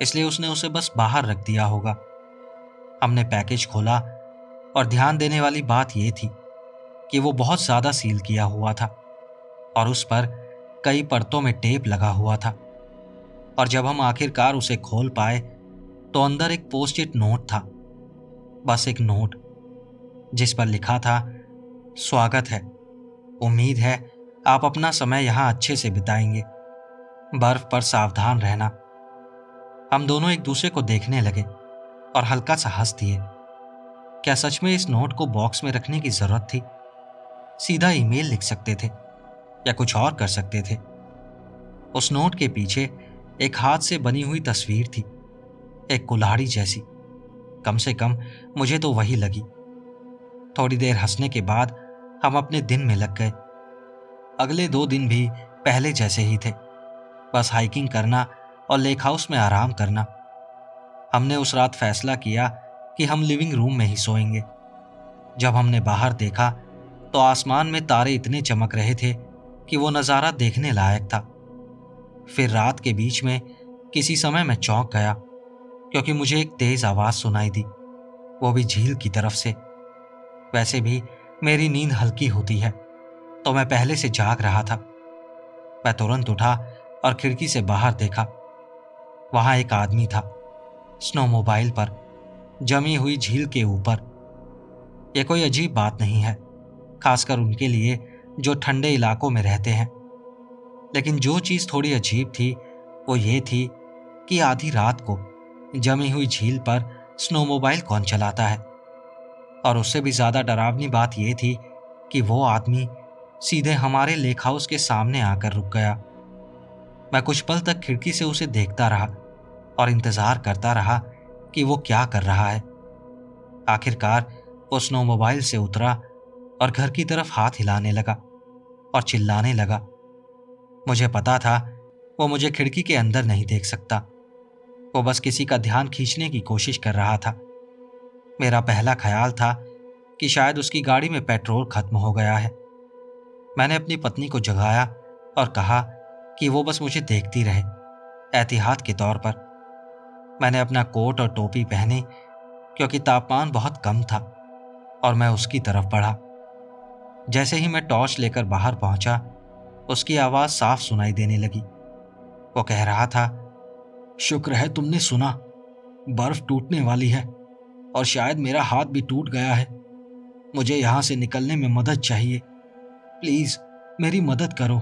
इसलिए उसने उसे बस बाहर रख दिया होगा। हमने पैकेज खोला और ध्यान देने वाली बात यह थी कि वो बहुत ज्यादा सील किया हुआ था और उस पर कई परतों में टेप लगा हुआ था। और जब हम आखिरकार उसे खोल पाए तो अंदर एक पोस्ट इट नोट था। बस एक नोट जिस पर लिखा था, स्वागत है, उम्मीद है आप अपना समय यहाँ अच्छे से बिताएंगे, बर्फ पर सावधान रहना। हम दोनों एक दूसरे को देखने लगे और हल्का सा हंस दिए। क्या सच में इस नोट को बॉक्स में रखने की जरूरत थी? सीधा ईमेल लिख सकते थे या कुछ और कर सकते थे। उस नोट के पीछे एक हाथ से बनी हुई तस्वीर थी, एक कुल्हाड़ी जैसी। कम से कम मुझे तो वही लगी। थोड़ी देर हंसने के बाद हम अपने दिन में लग गए। अगले 2 दिन भी पहले जैसे ही थे, बस हाइकिंग करना और लेक हाउस में आराम करना। हमने उस रात फैसला किया कि हम लिविंग रूम में ही सोएंगे। जब हमने बाहर देखा तो आसमान में तारे इतने चमक रहे थे कि वो नज़ारा देखने लायक था। फिर रात के बीच में किसी समय मैं चौंक गया क्योंकि मुझे एक तेज आवाज सुनाई दी, वो भी झील की तरफ से। वैसे भी मेरी नींद हल्की होती है, तो मैं पहले से जाग रहा था। मैं तुरंत उठा और खिड़की से बाहर देखा। वहां एक आदमी था, स्नोमोबाइल पर, जमी हुई झील के ऊपर। यह कोई अजीब बात नहीं है, खासकर उनके लिए जो ठंडे इलाकों में रहते हैं। लेकिन जो चीज थोड़ी अजीब थी वो ये थी कि आधी रात को जमी हुई झील पर स्नोमोबाइल कौन चलाता है। और उससे भी ज्यादा डरावनी बात यह थी कि वो आदमी सीधे हमारे लेक हाउस के सामने आकर रुक गया। मैं कुछ पल तक खिड़की से उसे देखता रहा और इंतजार करता रहा कि वो क्या कर रहा है। आखिरकार वो स्नोमोबाइल से उतरा और घर की तरफ हाथ हिलाने लगा और चिल्लाने लगा। मुझे पता था वो मुझे खिड़की के अंदर नहीं देख सकता। वो बस किसी का ध्यान खींचने की कोशिश कर रहा था। मेरा पहला ख्याल था कि शायद उसकी गाड़ी में पेट्रोल खत्म हो गया है। मैंने अपनी पत्नी को जगाया और कहा कि वो बस मुझे देखती रहे, एहतियात के तौर पर। मैंने अपना कोट और टोपी पहनी क्योंकि तापमान बहुत कम था और मैं उसकी तरफ बढ़ा। जैसे ही मैं टॉर्च लेकर बाहर पहुंचा, उसकी आवाज साफ सुनाई देने लगी। वो कह रहा था, शुक्र है तुमने सुना, बर्फ टूटने वाली है और शायद मेरा हाथ भी टूट गया है। मुझे यहां से निकलने में मदद चाहिए, प्लीज मेरी मदद करो।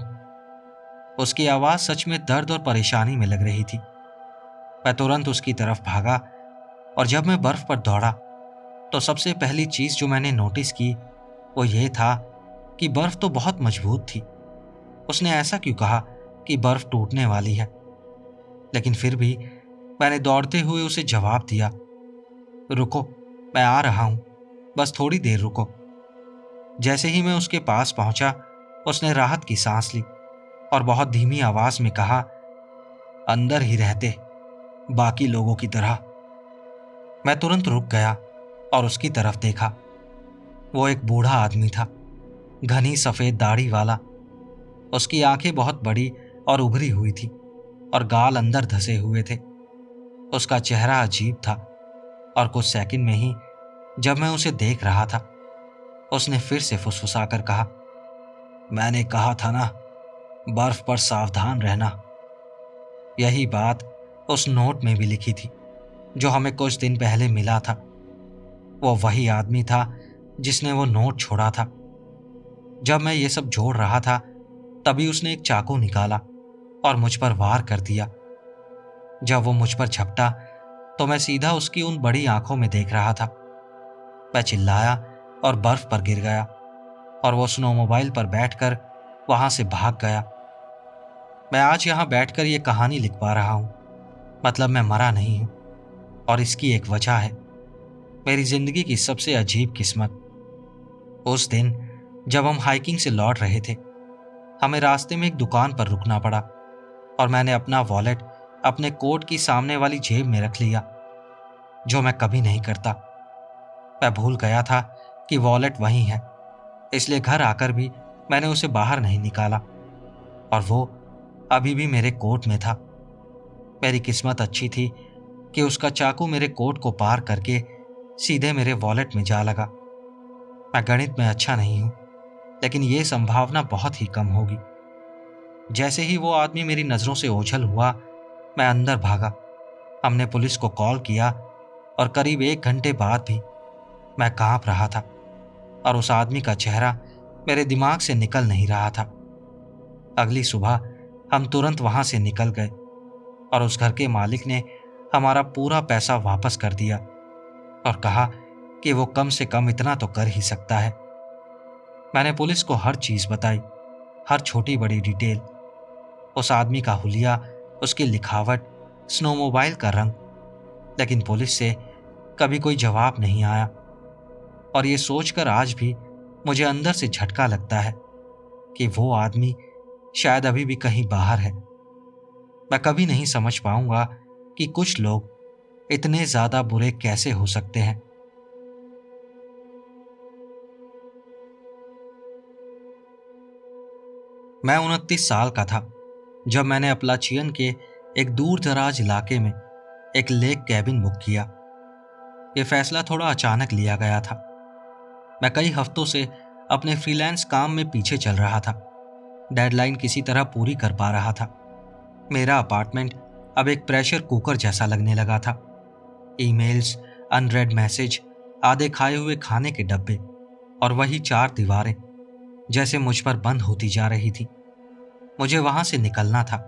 उसकी आवाज सच में दर्द और परेशानी में लग रही थी। मैं तुरंत उसकी तरफ भागा और जब मैं बर्फ पर दौड़ा तो सबसे पहली चीज जो मैंने नोटिस की वो ये था कि बर्फ तो बहुत मजबूत थी। उसने ऐसा क्यों कहा कि बर्फ टूटने वाली है? लेकिन फिर भी मैंने दौड़ते हुए उसे जवाब दिया, रुको, मैं आ रहा हूं, बस थोड़ी देर रुको। जैसे ही मैं उसके पास पहुंचा, उसने राहत की सांस ली और बहुत धीमी आवाज में कहा, अंदर ही रहते, बाकी लोगों की तरह। मैं तुरंत रुक गया और उसकी तरफ देखा। वो एक बूढ़ा आदमी था, घनी सफेद दाढ़ी वाला। उसकी आंखें बहुत बड़ी और उभरी हुई थी और गाल अंदर धसे हुए थे। उसका चेहरा अजीब था और कुछ सेकंड में ही जब मैं उसे देख रहा था, उसने फिर से फुसफुसाकर कहा, मैंने कहा था ना, बर्फ पर सावधान रहना। यही बात उस नोट में भी लिखी थी जो हमें कुछ दिन पहले मिला था। वो वही आदमी था जिसने वो नोट छोड़ा था। जब मैं ये सब जोड़ रहा था, तभी उसने एक चाकू निकाला और मुझ पर वार कर दिया। जब वो मुझ पर झपटा तो मैं सीधा उसकी उन बड़ी आंखों में देख रहा था। मैं चिल्लाया और बर्फ पर गिर गया और वो स्नोमोबाइल पर बैठकर वहां से भाग गया। मैं आज यहाँ बैठकर ये कहानी लिख पा रहा हूँ, मतलब मैं मरा नहीं हूँ। और इसकी एक वजह है, मेरी जिंदगी की सबसे अजीब किस्मत। उस दिन जब हम हाइकिंग से लौट रहे थे, हमें रास्ते में एक दुकान पर रुकना पड़ा और मैंने अपना वॉलेट अपने कोट की सामने वाली जेब में रख लिया, जो मैं कभी नहीं करता। मैं भूल गया था कि वॉलेट वहीं है, इसलिए घर आकर भी मैंने उसे बाहर नहीं निकाला और वो अभी भी मेरे कोट में था। मेरी किस्मत अच्छी थी कि उसका चाकू मेरे कोट को पार करके सीधे मेरे वॉलेट में जा लगा। मैं गणित में अच्छा नहीं हूं, लेकिन यह संभावना बहुत ही कम होगी। जैसे ही वो आदमी मेरी नजरों से ओझल हुआ, मैं अंदर भागा। हमने पुलिस को कॉल किया और करीब 1 घंटे बाद भी मैं कांप रहा था और उस आदमी का चेहरा मेरे दिमाग से निकल नहीं रहा था। अगली सुबह हम तुरंत वहां से निकल गए और उस घर के मालिक ने हमारा पूरा पैसा वापस कर दिया और कहा कि वो कम से कम इतना तो कर ही सकता है। मैंने पुलिस को हर चीज बताई, हर छोटी बड़ी डिटेल, उस आदमी का हुलिया, उसकी लिखावट, स्नोमोबाइल का रंग, लेकिन पुलिस से कभी कोई जवाब नहीं आया। और ये सोचकर आज भी मुझे अंदर से झटका लगता है कि वो आदमी शायद अभी भी कहीं बाहर है। मैं कभी नहीं समझ पाऊंगा कि कुछ लोग इतने ज्यादा बुरे कैसे हो सकते हैं। मैं 29 साल का था जब मैंने अपलाचियन के एक दूर दराज इलाके में एक लेक कैबिन बुक किया। यह फैसला थोड़ा अचानक लिया गया था। मैं कई हफ्तों से अपने फ्रीलांस काम में पीछे चल रहा था, डेडलाइन किसी तरह पूरी कर पा रहा था। मेरा अपार्टमेंट अब एक प्रेशर कुकर जैसा लगने लगा था। ईमेल्स, अनरेड मैसेज, आधे खाए हुए खाने के डब्बे और वही 4 दीवारें जैसे मुझ पर बंद होती जा रही थी। मुझे वहां से निकलना था।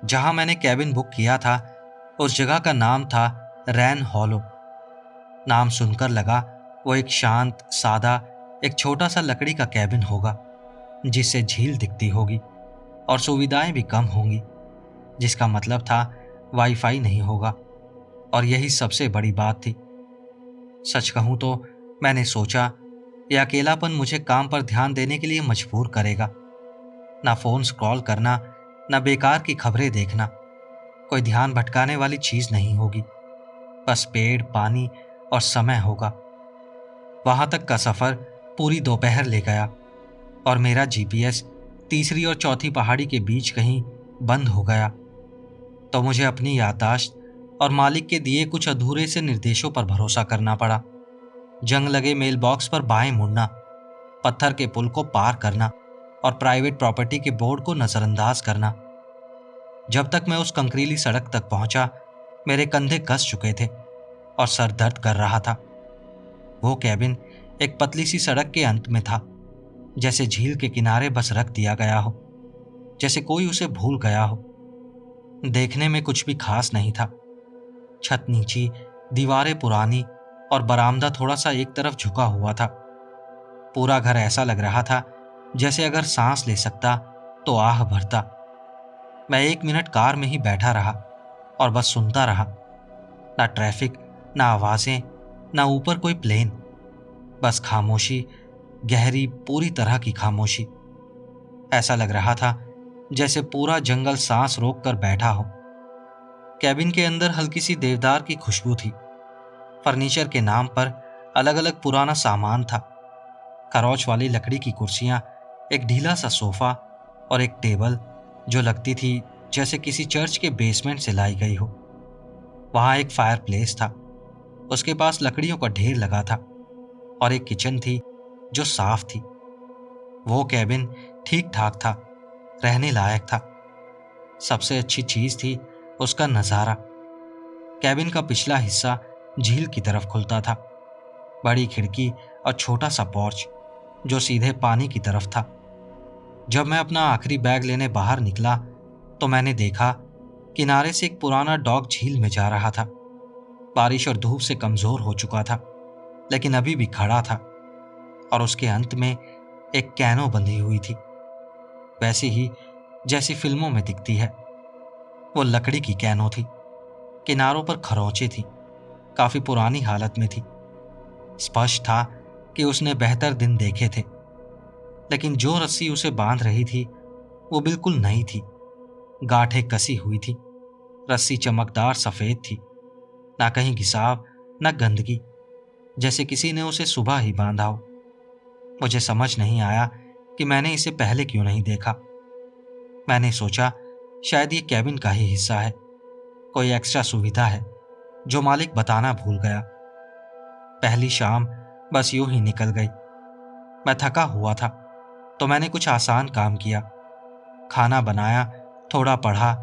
जहां मैंने कैबिन बुक किया था, उस जगह का नाम था रैन हॉलो। नाम सुनकर लगा वो एक शांत, सादा, एक छोटा सा लकड़ी का कैबिन होगा जिससे झील दिखती होगी और सुविधाएं भी कम होंगी, जिसका मतलब था वाईफाई नहीं होगा। और यही सबसे बड़ी बात थी। सच कहूं तो मैंने सोचा यह अकेलापन मुझे काम पर ध्यान देने के लिए मजबूर करेगा। ना फोन स्क्रॉल करना, ना बेकार की खबरें देखना, कोई ध्यान भटकाने वाली चीज नहीं होगी। बस पेड़, पानी और समय होगा। वहां तक का सफर पूरी दोपहर ले गया और मेरा जीपीएस तीसरी और चौथी पहाड़ी के बीच कहीं बंद हो गया। तो मुझे अपनी याददाश्त और मालिक के दिए कुछ अधूरे से निर्देशों पर भरोसा करना पड़ा। जंग लगे मेल बॉक्स पर बाएं मुड़ना, पत्थर के पुल को पार करना और प्राइवेट प्रॉपर्टी के बोर्ड को नजरअंदाज करना। जब तक मैं उस कंकरीली सड़क तक पहुंचा, मेरे कंधे कस चुके थे और सर दर्द कर रहा था। वो कैबिन एक पतली सी सड़क के अंत में था, जैसे झील के किनारे बस रख दिया गया हो, जैसे कोई उसे भूल गया हो। देखने में कुछ भी खास नहीं था। छत नीची, दीवारें पुरानी और बरामदा थोड़ा सा एक तरफ झुका हुआ था। पूरा घर ऐसा लग रहा था जैसे अगर सांस ले सकता तो आह भरता। मैं 1 मिनट कार में ही बैठा रहा और बस सुनता रहा। ना ट्रैफिक, ना आवाजें, ना ऊपर कोई प्लेन, बस खामोशी, गहरी पूरी तरह की खामोशी। ऐसा लग रहा था जैसे पूरा जंगल सांस रोक कर बैठा हो। कैबिन के अंदर हल्की सी देवदार की खुशबू थी। फर्नीचर के नाम पर अलग अलग पुराना सामान था। खरोच वाली लकड़ी की कुर्सियां, एक ढीला सा सोफा और एक टेबल जो लगती थी जैसे किसी चर्च के बेसमेंट से लाई गई हो। वहां एक फायरप्लेस था, उसके पास लकड़ियों का ढेर लगा था और एक किचन थी जो साफ थी। वो कैबिन ठीक ठाक था, रहने लायक था। सबसे अच्छी चीज थी उसका नजारा। कैबिन का पिछला हिस्सा झील की तरफ खुलता था। बड़ी खिड़की और छोटा सा पोर्च जो सीधे पानी की तरफ था। जब मैं अपना आखिरी बैग लेने बाहर निकला तो मैंने देखा किनारे से एक पुराना डॉग झील में जा रहा था। बारिश और धूप से कमजोर हो चुका था, लेकिन अभी भी खड़ा था और उसके अंत में एक कैनो बंधी हुई थी, वैसे ही जैसी फिल्मों में दिखती है। वो लकड़ी की कैनो थी, किनारों पर खरोंचे थी, काफी पुरानी हालत में थी। स्पष्ट था कि उसने बेहतर दिन देखे थे, लेकिन जो रस्सी उसे बांध रही थी वो बिल्कुल नई थी, गांठें कसी हुई थी। रस्सी चमकदार सफेद थी, ना कहीं घिसाव, ना गंदगी, जैसे किसी ने उसे सुबह ही बांधा हो। मुझे समझ नहीं आया कि मैंने इसे पहले क्यों नहीं देखा। मैंने सोचा शायद ये कैबिन का ही हिस्सा है, कोई एक्स्ट्रा सुविधा है जो मालिक बताना भूल गया। पहली शाम बस यूं ही निकल गई। मैं थका हुआ था तो मैंने कुछ आसान काम किया, खाना बनाया, थोड़ा पढ़ा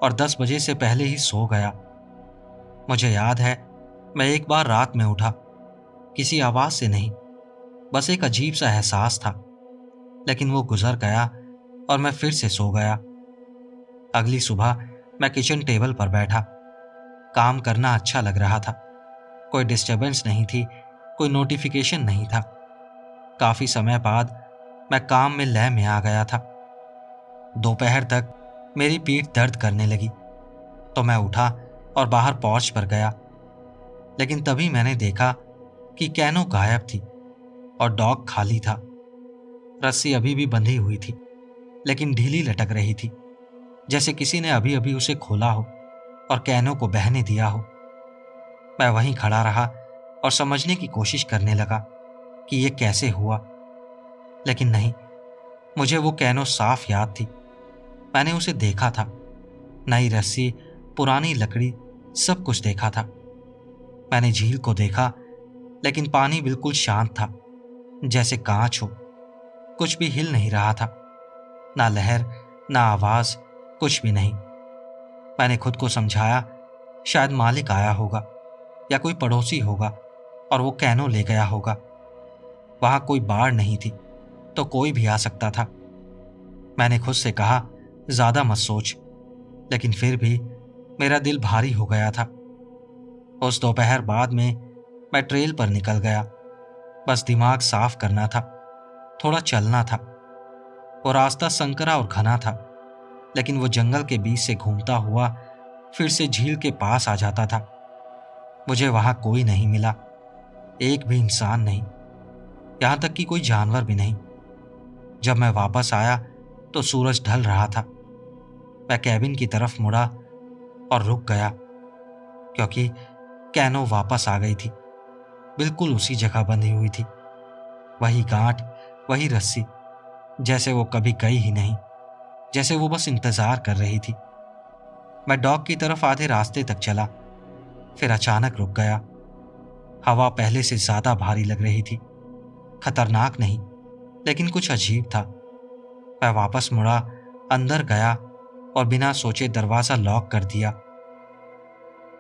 और 10 बजे से पहले ही सो गया। मुझे याद है मैं एक बार रात में उठा, किसी आवाज से नहीं, बस एक अजीब सा एहसास था, लेकिन वो गुजर गया और मैं फिर से सो गया। अगली सुबह मैं किचन टेबल पर बैठा। काम करना अच्छा लग रहा था, कोई डिस्टरबेंस नहीं थी, कोई नोटिफिकेशन नहीं था। काफी समय बाद मैं काम में लय में आ गया था। दोपहर तक मेरी पीठ दर्द करने लगी तो मैं उठा और बाहर पोर्च पर गया, लेकिन तभी मैंने देखा कि कैनो गायब थी और डॉग खाली था। रस्सी अभी भी बंधी हुई थी, लेकिन ढीली लटक रही थी, जैसे किसी ने अभी अभी उसे खोला हो और कैनो को बहने दिया हो। मैं वहीं खड़ा रहा और समझने की कोशिश करने लगा कि ये कैसे हुआ, लेकिन नहीं, मुझे वो कैनो साफ याद थी। मैंने उसे देखा था, नई रस्सी, पुरानी लकड़ी, सब कुछ देखा था। मैंने झील को देखा, लेकिन पानी बिल्कुल शांत था, जैसे कांच हो। कुछ भी हिल नहीं रहा था, ना लहर, ना आवाज, कुछ भी नहीं। मैंने खुद को समझाया शायद मालिक आया होगा या कोई पड़ोसी होगा और वो कैनो ले गया होगा। वहां कोई बाढ़ नहीं थी तो कोई भी आ सकता था। मैंने खुद से कहा ज्यादा मत सोच, लेकिन फिर भी मेरा दिल भारी हो गया था। उस दोपहर बाद में मैं ट्रेल पर निकल गया। बस दिमाग साफ करना था, थोड़ा चलना था। वो रास्ता संकरा और घना था, लेकिन वो जंगल के बीच से घूमता हुआ फिर से झील के पास आ जाता था। मुझे वहां कोई नहीं मिला, एक भी इंसान नहीं, यहां तक कि कोई जानवर भी नहीं। जब मैं वापस आया तो सूरज ढल रहा था। मैं कैबिन की तरफ मुड़ा और रुक गया, क्योंकि कैनो वापस आ गई थी, बिल्कुल उसी जगह बंधी हुई थी। वही गांठ, वही रस्सी, जैसे वो कभी गई ही नहीं, जैसे वो बस इंतजार कर रही थी। मैं डॉग की तरफ आधे रास्ते तक चला, फिर अचानक रुक गया। हवा पहले से ज्यादा भारी लग रही थी। खतरनाक नहीं, लेकिन कुछ अजीब था। मैं वापस मुड़ा, अंदर गया और बिना सोचे दरवाजा लॉक कर दिया।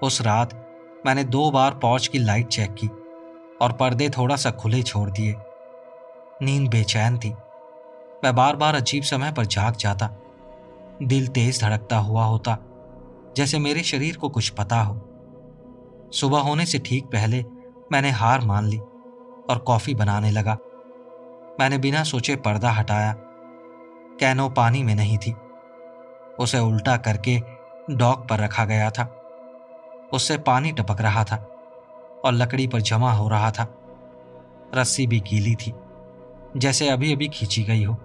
उस रात मैंने 2 बार पोर्च की लाइट चेक की और पर्दे थोड़ा सा खुले छोड़ दिए। नींद बेचैन थी। मैं बार बार अजीब समय पर जाग जाता। दिल तेज धड़कता हुआ होता, जैसे मेरे शरीर को कुछ पता हो। सुबह होने से ठीक पहले मैंने हार मान ली और कॉफी बनाने लगा। मैंने बिना सोचे पर्दा हटाया। कैनो पानी में नहीं थी, उसे उल्टा करके डॉक पर रखा गया था। उससे पानी टपक रहा था और लकड़ी पर जमा हो रहा था। रस्सी भी गीली थी, जैसे अभी अभी खींची गई हो।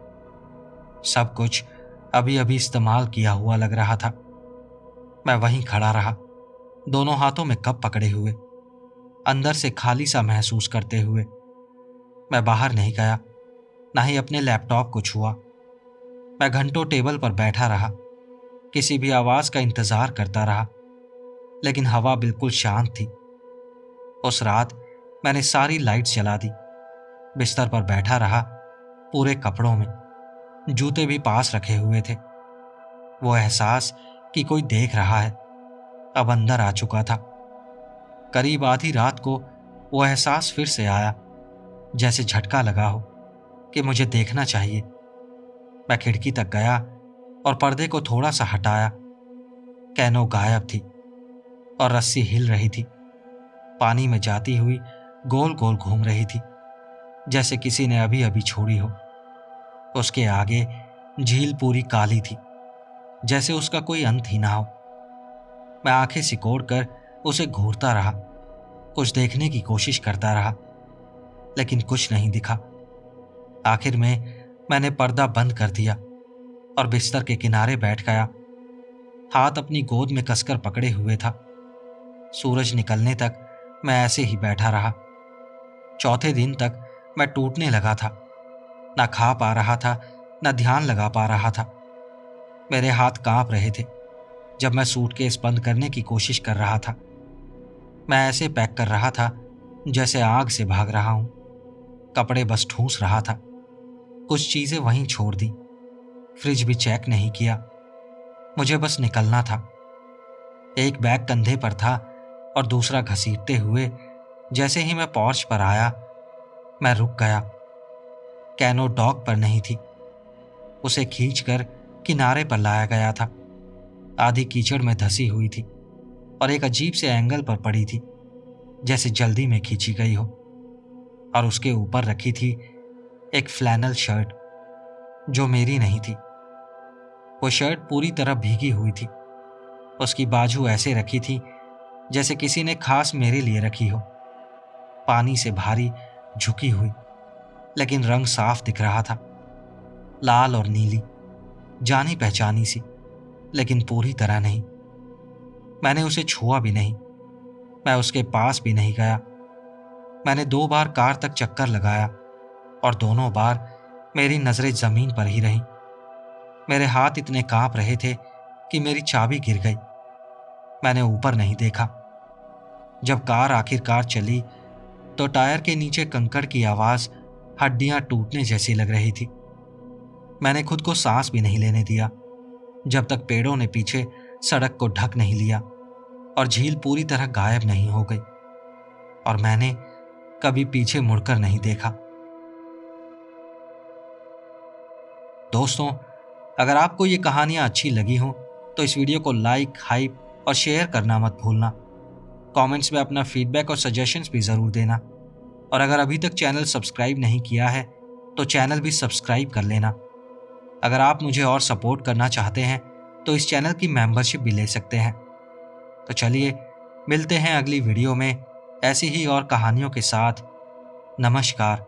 सब कुछ अभी अभी इस्तेमाल किया हुआ लग रहा था। मैं वहीं खड़ा रहा, दोनों हाथों में कप पकड़े हुए, अंदर से खाली सा महसूस करते हुए। मैं बाहर नहीं गया, ना ही अपने लैपटॉप को छुआ। मैं घंटों टेबल पर बैठा रहा, किसी भी आवाज का इंतजार करता रहा, लेकिन हवा बिल्कुल शांत थी। उस रात मैंने सारी लाइट्स जला दी, बिस्तर पर बैठा रहा, पूरे कपड़ों में, जूते भी पास रखे हुए थे। वो एहसास कि कोई देख रहा है अब अंदर आ चुका था। करीब आधी रात को वो एहसास फिर से आया, जैसे झटका लगा हो कि मुझे देखना चाहिए। मैं खिड़की तक गया और पर्दे को थोड़ा सा हटाया। कैनो गायब थी और रस्सी हिल रही थी, पानी में जाती हुई गोल गोल घूम रही थी, जैसे किसी ने अभी अभी छोड़ी हो। उसके आगे झील पूरी काली थी, जैसे उसका कोई अंत ही ना हो। मैं आंखें सिकोड़कर उसे घूरता रहा, कुछ देखने की कोशिश करता रहा, लेकिन कुछ नहीं दिखा। आखिर में मैंने पर्दा बंद कर दिया और बिस्तर के किनारे बैठ गया, हाथ अपनी गोद में कसकर पकड़े हुए था। सूरज निकलने तक मैं ऐसे ही बैठा रहा। चौथे दिन तक मैं टूटने लगा था, ना खा पा रहा था, ना ध्यान लगा पा रहा था। मेरे हाथ कांप रहे थे जब मैं सूटकेस बंद करने की कोशिश कर रहा था। मैं ऐसे पैक कर रहा था जैसे आग से भाग रहा हूं। कपड़े बस ठूंस रहा था, कुछ चीजें वहीं छोड़ दी, फ्रिज भी चेक नहीं किया। मुझे बस निकलना था। एक बैग कंधे पर था और दूसरा घसीटते हुए जैसे ही मैं पोर्च पर आया, मैं रुक गया। कैनो डॉक पर नहीं थी, उसे खींचकर किनारे पर लाया गया था। आधी कीचड़ में धसी हुई थी और एक अजीब से एंगल पर पड़ी थी, जैसे जल्दी में खींची गई हो। और उसके ऊपर रखी थी एक फ्लैनल शर्ट, जो मेरी नहीं थी। वो शर्ट पूरी तरह भीगी हुई थी। उसकी बाजू ऐसे रखी थी जैसे किसी ने खास मेरे लिए रखी हो, पानी से भारी, झुकी हुई, लेकिन रंग साफ दिख रहा था, लाल और नीली, जानी पहचानी सी, लेकिन पूरी तरह नहीं। मैंने उसे छुआ भी नहीं, मैं उसके पास भी नहीं गया। मैंने 2 बार कार तक चक्कर लगाया और दोनों बार मेरी नजरें जमीन पर ही रहीं। मेरे हाथ इतने कांप रहे थे कि मेरी चाबी गिर गई। मैंने ऊपर नहीं देखा। जब कार आखिरकार चली तो टायर के नीचे कंकड़ की आवाज हड्डियां टूटने जैसी लग रही थी। मैंने खुद को सांस भी नहीं लेने दिया जब तक पेड़ों ने पीछे सड़क को ढक नहीं लिया और झील पूरी तरह गायब नहीं हो गई और मैंने कभी पीछे मुड़कर नहीं देखा। दोस्तों, अगर आपको ये कहानियां अच्छी लगी हों तो इस वीडियो को लाइक, हाइप और शेयर करना मत भूलना। कमेंट्स में अपना फीडबैक और सजेशंस भी ज़रूर देना। और अगर अभी तक चैनल सब्सक्राइब नहीं किया है तो चैनल भी सब्सक्राइब कर लेना। अगर आप मुझे और सपोर्ट करना चाहते हैं तो इस चैनल की मेंबरशिप भी ले सकते हैं। तो चलिए मिलते हैं अगली वीडियो में ऐसी ही और कहानियों के साथ। नमस्कार।